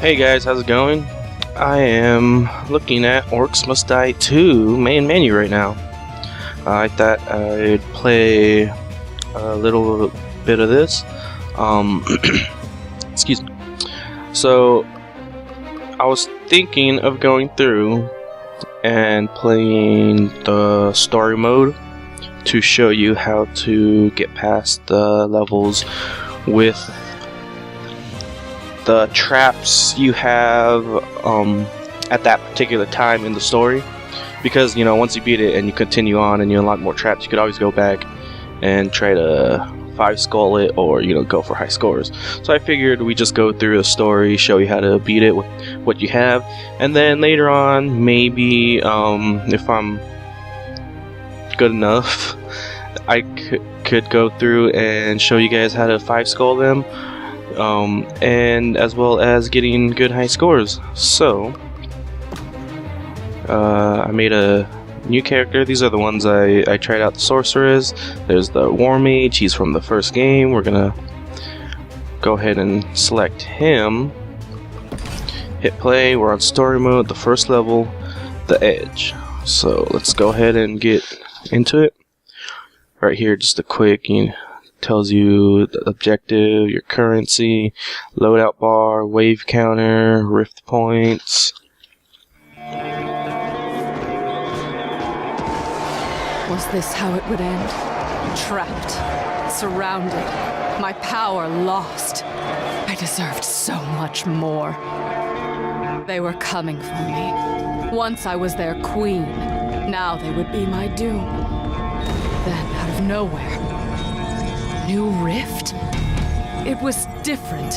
Hey guys, how's it going? I am looking at Orcs Must Die 2 main menu right now. I thought I'd play a little bit of this. Excuse me. So, I was thinking of going through and playing the story mode to show you how to get past the levels with the traps you have at that particular time in the story, because once you beat it and you continue on and you unlock more traps, you could always go back and try to 5-skull it or go for high scores. So I figured we just go through the story, show you how to beat it with what you have, and then later on maybe if I'm good enough I could go through and show you guys how to 5-skull them, and as well as getting good high scores. So I made a new character. These are the ones I tried out. The sorceress, there's the war mage, he's from the first game. We're gonna go ahead and select him, hit play. We're on story mode, the first level, the edge. So let's go ahead and get into it. Right here, just a quick tells you the objective, your currency, loadout bar, wave counter, rift points. Was this how it would end? Trapped, surrounded, my power lost. I deserved so much more. They were coming for me. Once I was their queen, now they would be my doom. Then, out of nowhere, new rift? It was different,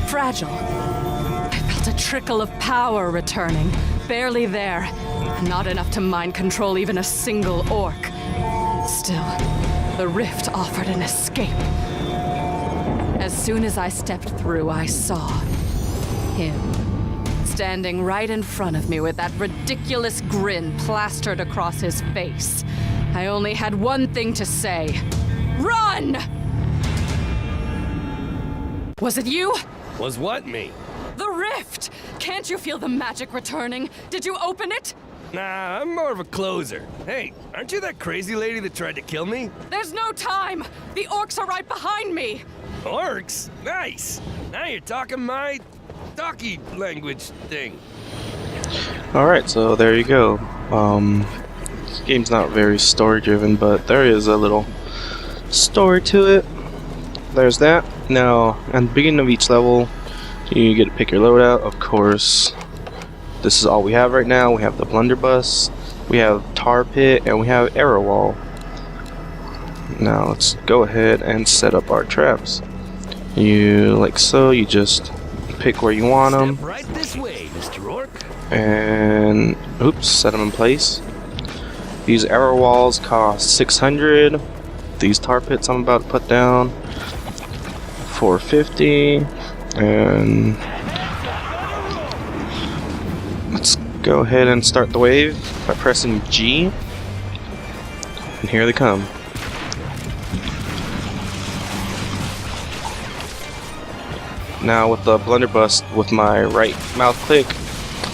fragile. I felt a trickle of power returning, barely there. Not enough to mind control even a single orc. Still, the rift offered an escape. As soon as I stepped through, I saw him, standing right in front of me with that ridiculous grin plastered across his face. I only had one thing to say. Run! Was it you? Was what me? The rift! Can't you feel the magic returning? Did you open it? Nah, I'm more of a closer. Hey, aren't you that crazy lady that tried to kill me? There's no time! The orcs are right behind me! Orcs? Nice! Now you're talking my talkie language thing. Alright, so there you go. This game's not very story driven, but there is a little story to it. There's that. Now, at the beginning of each level, you get to pick your loadout. Of course, this is all we have right now. We have the blunderbuss, we have tar pit, and we have arrow wall. Now let's go ahead and set up our traps. Like so, you just pick where you want them. Step right this way, Mr. Orc. And oops, set them in place. These arrow walls cost 600. These tar pits I'm about to put down, 450. And let's go ahead and start the wave by pressing G. And here they come. Now with the blunderbuss, with my right mouse click,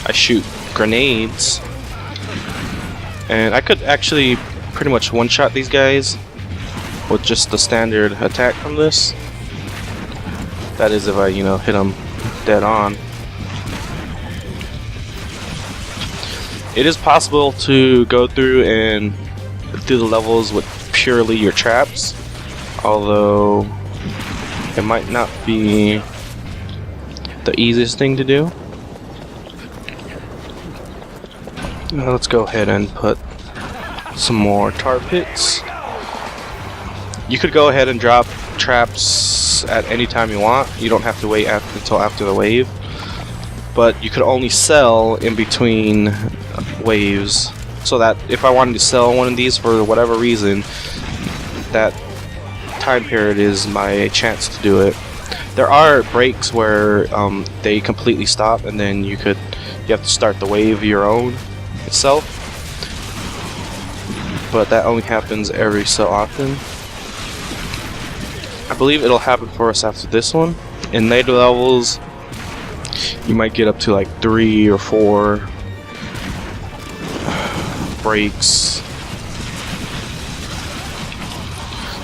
I shoot grenades. And I could actually pretty much one-shot these guys with just the standard attack from this. That is if I, hit them dead on. It is possible to go through and do the levels with purely your traps, although it might not be the easiest thing to do. Now let's go ahead and put some more tar pits. You could go ahead and drop traps at any time you want. You don't have to wait until after the wave, but you could only sell in between waves, so that if I wanted to sell one of these for whatever reason, that time period is my chance to do it. There are breaks where they completely stop, and then you have to start the wave your own itself, but that only happens every so often. I believe it'll happen for us after this one. In later levels, You might get up to like 3 or 4 breaks.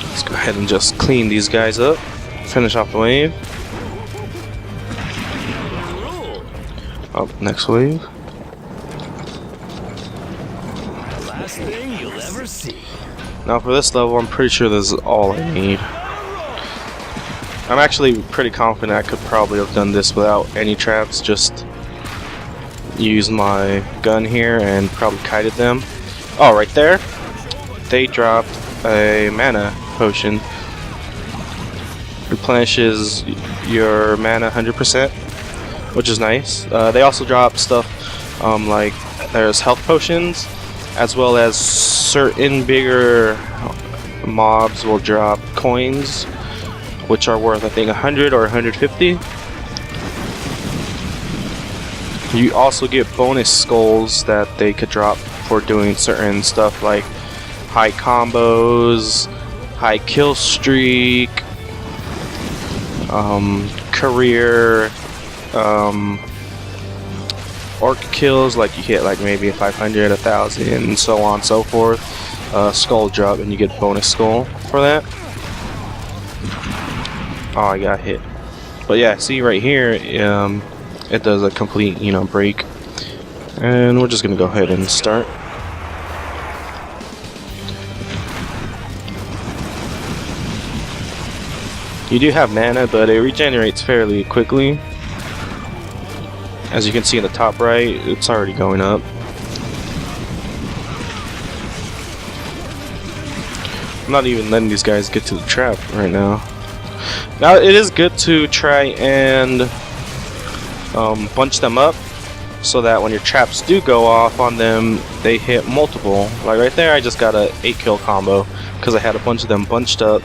Let's go ahead and just clean these guys up. Finish off the wave. Up, next wave. Last thing you'll ever see. Now for this level, I'm pretty sure this is all I need. I'm actually pretty confident I could probably have done this without any traps, just use my gun here and probably kited them. Oh, right there, they dropped a mana potion. Replenishes your mana 100%, which is nice. They also drop stuff like there's health potions, as well as certain bigger mobs will drop coins, which are worth I think 100 or 150. You also get bonus skulls that they could drop for doing certain stuff like high combos, high kill streak, career orc kills, like you hit like maybe 500, 1,000, and so on and so forth. Skull drop, and you get bonus skull for that. Oh, I got hit. But yeah, see right here, it does a complete, break. And we're just gonna go ahead and start. You do have mana, but it regenerates fairly quickly. As you can see in the top right, it's already going up. I'm not even letting these guys get to the trap right now. Now it is good to try and bunch them up so that when your traps do go off on them, they hit multiple. Like right there, I just got a 8-kill combo because I had a bunch of them bunched up.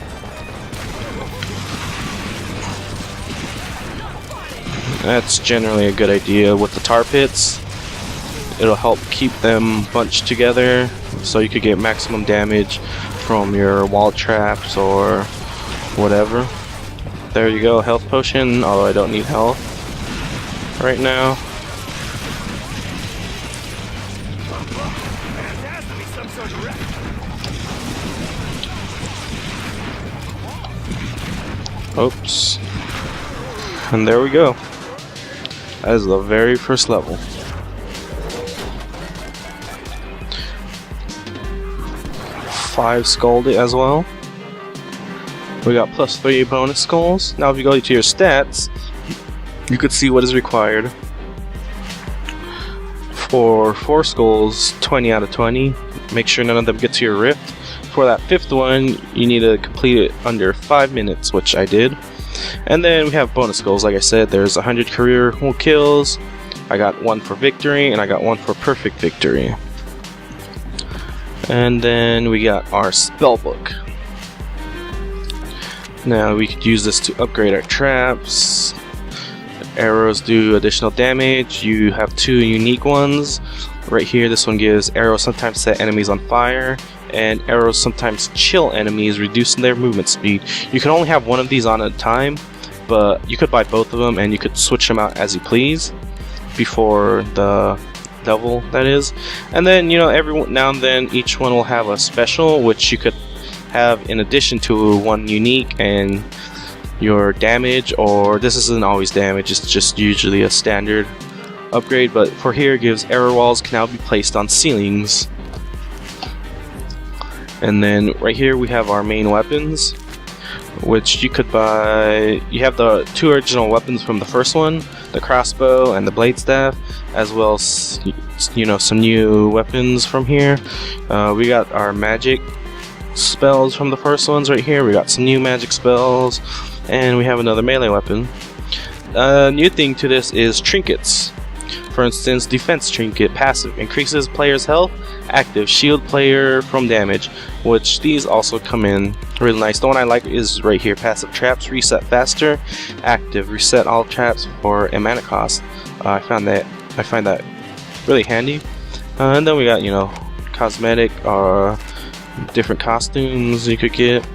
That's generally a good idea with the tar pits. It'll help keep them bunched together so you could get maximum damage from your wall traps or whatever. There you go, health potion, although I don't need health right now. Oops. And there we go. That is the very first level. Five skulled as well. We got +3 bonus skulls. Now if you go to your stats, you could see what is required. For 4 skulls, 20 out of 20. Make sure none of them get to your rift. For that 5th one, you need to complete it under 5 minutes, which I did. And then we have bonus skulls. Like I said, there's 100 career kills. I got 1 for victory, and I got 1 for perfect victory. And then we got our spellbook. Now we could use this to upgrade our traps. Arrows do additional damage. You have 2 unique ones. Right here, this one gives arrows sometimes set enemies on fire, and arrows sometimes chill enemies, reducing their movement speed. You can only have one of these on at a time, but you could buy both of them and you could switch them out as you please before the level, that is. And then, every now and then each one will have a special, which you could have in addition to one unique and your damage, or this isn't always damage, it's just usually a standard upgrade, but for here it gives arrow walls can now be placed on ceilings. And then right here we have our main weapons, which you could buy. You have the 2 original weapons from the first one, the crossbow and the blade staff, as well as some new weapons from here. We got our magic spells from the first ones right here. We got some new magic spells, and we have another melee weapon. New thing to this is trinkets. For instance, defense trinket, passive, increases player's health, active, shield player from damage, which these also come in really nice. The one I like is right here, passive traps, reset faster, active, reset all traps for a mana cost. I find that really handy. And then we got, cosmetic, different costumes you could get.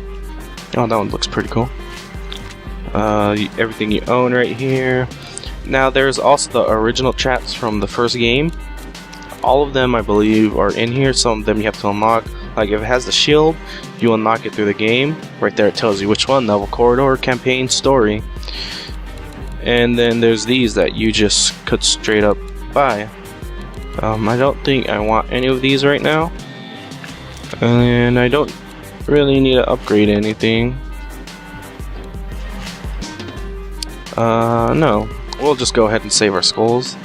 Oh, that one looks pretty cool. Everything you own right here. Now there's also the original traps from the first game. All of them I believe are in here. Some of them you have to unlock. Like if it has the shield, you unlock it through the game. Right there it tells you which one: level, corridor, campaign, story. And then there's these that you just could straight up buy. I don't think I want any of these right now. And I don't really need to upgrade anything. No. We'll just go ahead and save our skulls.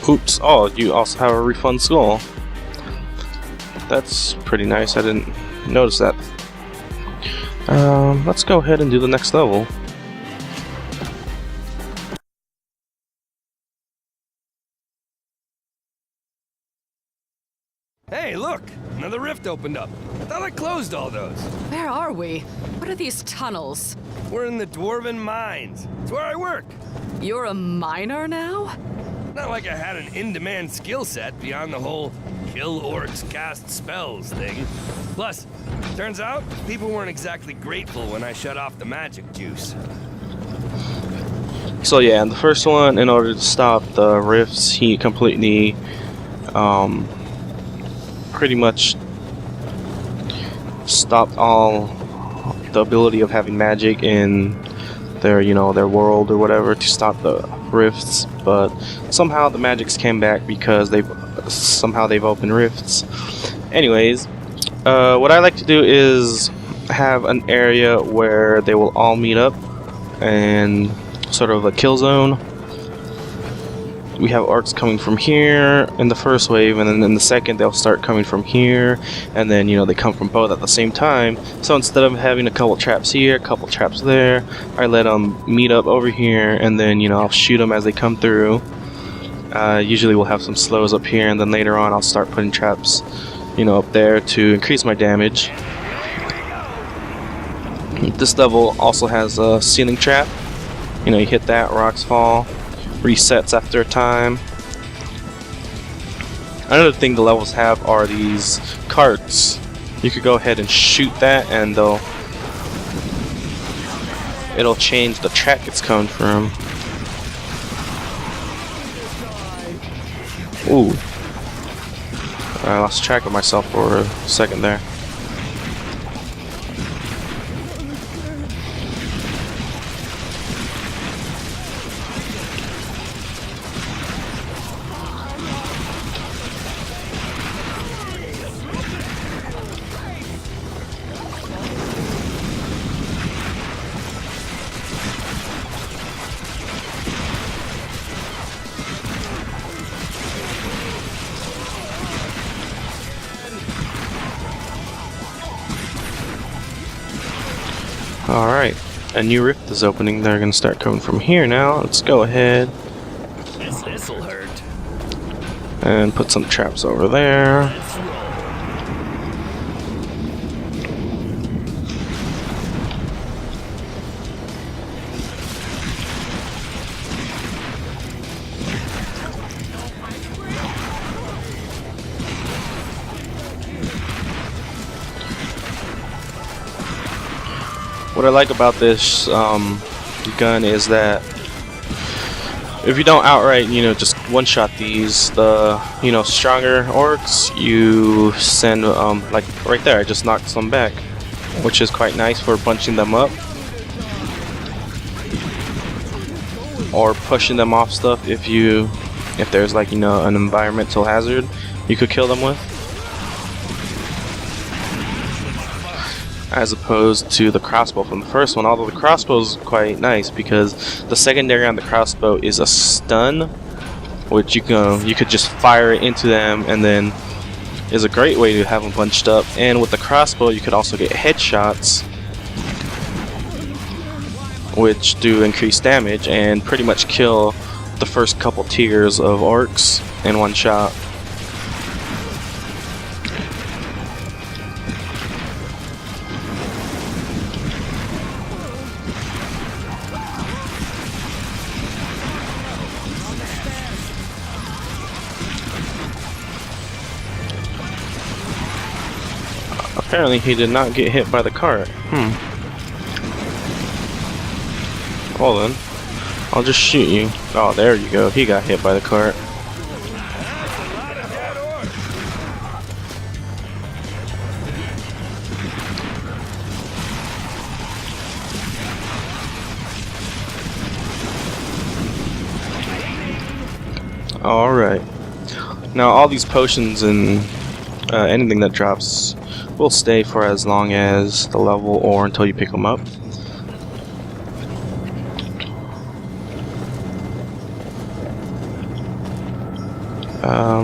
Oops. Oh, you also have a refund skull. That's pretty nice. I didn't notice that. Let's go ahead and do the next level. Hey, look! Another rift opened up. I thought I closed all those. Where are we? What are these tunnels? We're in the Dwarven Mines. It's where I work. You're a miner now? Not like I had an in-demand skill set beyond the whole kill orcs, cast spells thing. Plus, turns out people weren't exactly grateful when I shut off the magic juice. So yeah, in the first one, in order to stop the rifts, he completely pretty much stopped all the ability of having magic in their, their world or whatever, to stop the rifts. But somehow the magics came back because they've opened rifts. Anyways, what I like to do is have an area where they will all meet up and sort of a kill zone. We have orcs coming from here in the first wave, and then in the second they'll start coming from here, and then they come from both at the same time. So instead of having a couple traps here, a couple traps there, I let them meet up over here, and then I'll shoot them as they come through. Usually we'll have some slows up here, and then later on I'll start putting traps up there to increase my damage. This level also has a ceiling trap. You hit that, rocks fall. Resets after a time. Another thing the levels have are these carts. You could go ahead and shoot that, and it'll change the track it's coming from. Ooh. I lost track of myself for a second there. Alright, a new rift is opening. They're going to start coming from here now. Let's go ahead This'll hurt. and put some traps over there. What I like about this gun is that if you don't outright, just one-shot these, the, stronger orcs, you send, like right there, I just knocked some back, which is quite nice for bunching them up. Or pushing them off stuff if there's like, an environmental hazard you could kill them with. As opposed to the crossbow from the first one, although the crossbow is quite nice because the secondary on the crossbow is a stun, which you could just fire it into them, and then is a great way to have them bunched up. And with the crossbow you could also get headshots, which do increase damage and pretty much kill the first couple tiers of orcs in one shot. Apparently he did not get hit by the cart. Well then, I'll just shoot you. Oh, there you go. He got hit by the cart. Alright. Now all these potions and anything that drops will stay for as long as the level or until you pick them up.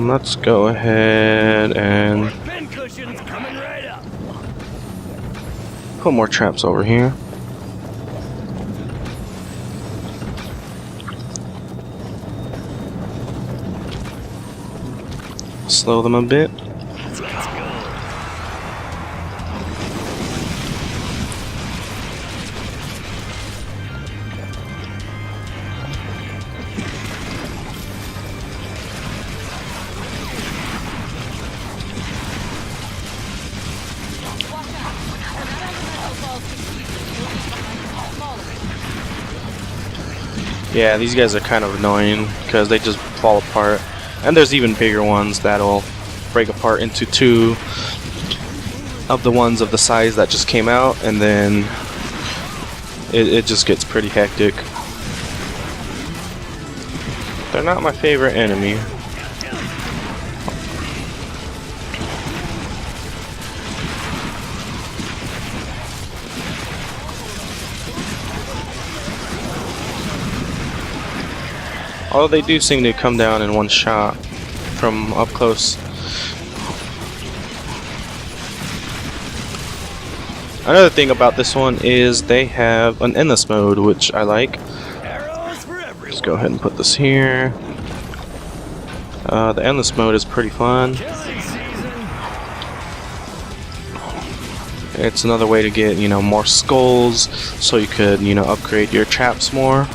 Let's go ahead and put more traps over here. Slow them a bit. Yeah, these guys are kind of annoying because they just fall apart. And there's even bigger ones that'll break apart into two of the ones of the size that just came out, and then it just gets pretty hectic. They're not my favorite enemy. Although they do seem to come down in one shot from up close. Another thing about this one is they have an endless mode, which I like. Just go ahead and put this here. The endless mode is pretty fun. It's another way to get, more skulls, so you could, upgrade your traps more.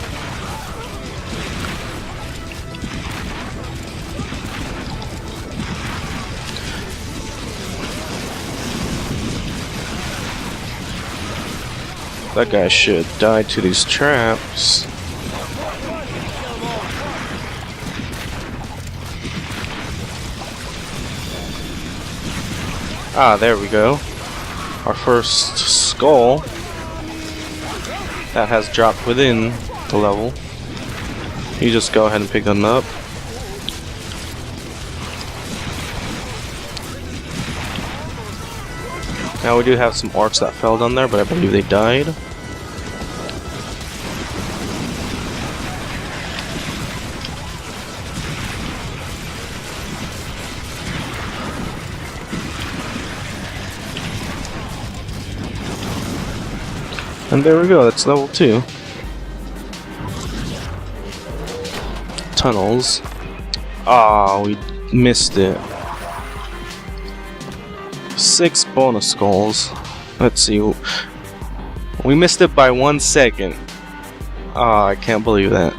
That guy should die to these traps. Ah, there we go. Our first skull that has dropped within the level. You just go ahead and pick them up. Now we do have some orcs that fell down there, but I believe they died. And there we go, that's level 2. Tunnels. Ah, we missed it. 6 bonus skulls. Let's see. We missed it by 1 second. Ah, I can't believe that.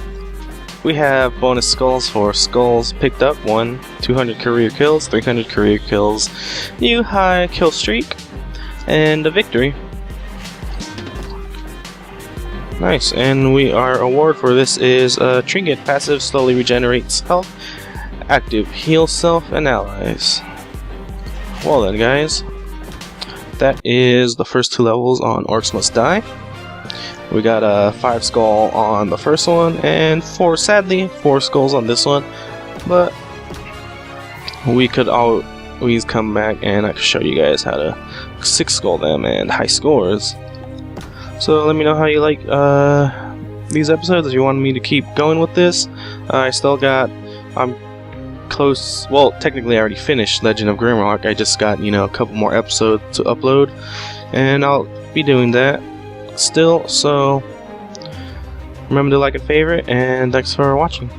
We have bonus skulls for skulls picked up. 1, 200 career kills, 300 career kills, new high kill streak, and a victory. Nice, and our award for this is Trinket. Passive slowly regenerates health, active heals self and allies. Well then, guys, that is the first 2 levels on Orcs Must Die. We got a 5 skull on the first one, and sadly 4 skulls on this one. But we could always come back and I can show you guys how to 6 skull them and high scores. So let me know how you like these episodes. If you want me to keep going with this, I'm close. Well, technically I already finished Legend of Grimrock. I just got a couple more episodes to upload, and I'll be doing that still. So remember to like and favorite, and thanks for watching.